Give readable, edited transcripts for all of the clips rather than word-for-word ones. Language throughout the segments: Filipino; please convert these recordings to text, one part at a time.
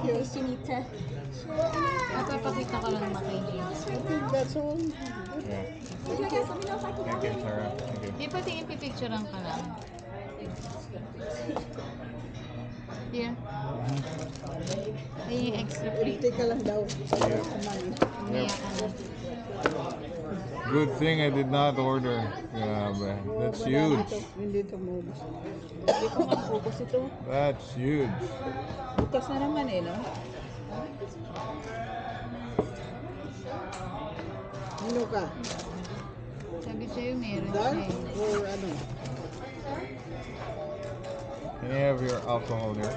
Yes. You need to. Magpapakita ko lang na kay James. I think that's all. Yeah. Okay, guys, let me know if I can Thank help you, you. Sarah. Thank you. Di pati ipipicturean ka lang. Here. Ay, yung extra plate. Teka lang daw. Yeah. Kumain. Umiyak ka na. Good thing I did not order. Yeah, man. That's huge. Hindi ito maubos. Hindi ko maubos ito. That's huge. Butas na naman eh, no? Ano ka? Sabi sa'yo, meron Dal? siya eh. Or ano? Can you have your alcohol here?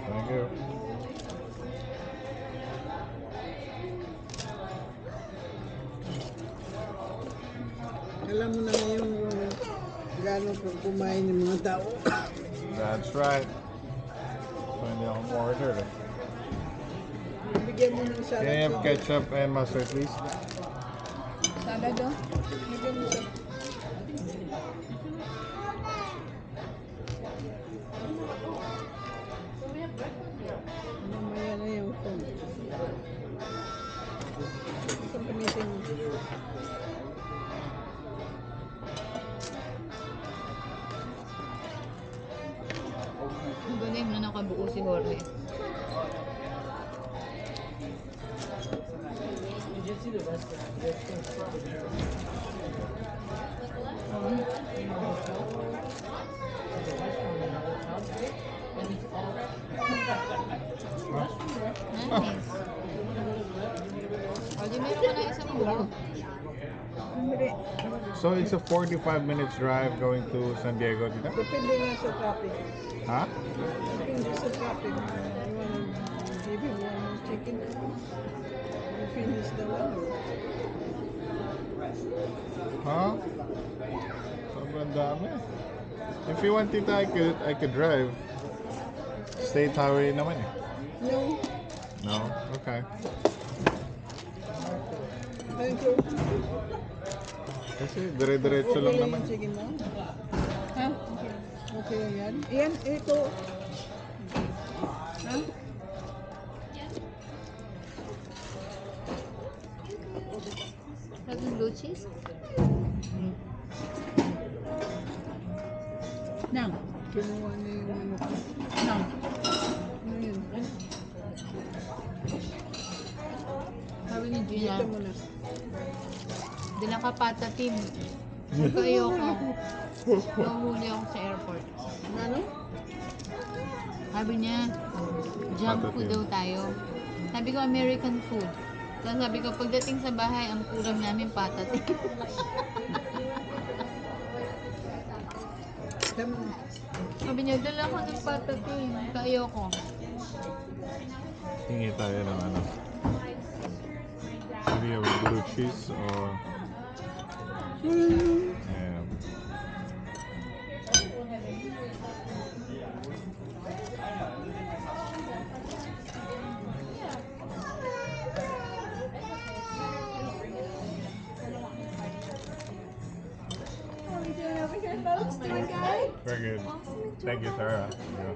Thank you. Alam mo na ngayon yung gano'n kumain ng mga tao. That's right. So hindi ako order eh. Bigyan mo ng Can salad. you have ketchup and mustard, please? Salad daw? Bigyan mo sa... Mamaya na yung phone. Ito gamitin mo. Ang galing na nakabuo si Jorge. Nice. O, di meron ka na isang buo. Hindi. So it's a 45 minutes drive going to San Diego, dito? Depende nga sa traffic. Huh? Depende sa traffic. You wanna give him one more chicken? You finish the one. Huh? Sobrang dami. If you want it, I could drive. State highway naman eh. No. No? Okay. Thank you. Kasi dire-diretso lang naman. yung chicken mo? Ha? Okay yan. Yan, ito. Ha? Lagi blue cheese? Nang. Kinuha na yung ano ko. Nang. Ano yun? Sabi ni Gina, Dito mo na. dala ka patatim. Ito ayoko. Nahuli ako sa airport. Ano? Sabi niya, junk food Patatim. daw tayo. Sabi ko, American food. Tapos sabi ko, pagdating sa bahay, ang kulang namin patatim. Sabi niya, dala ko ng patatim. Ito ayoko. Hingi tayo ng ano. Do you have a blue cheese or... Yeah. How are we doing over here, folks? Doing good? Very good. Awesome. Thank you, Sarah. Yeah.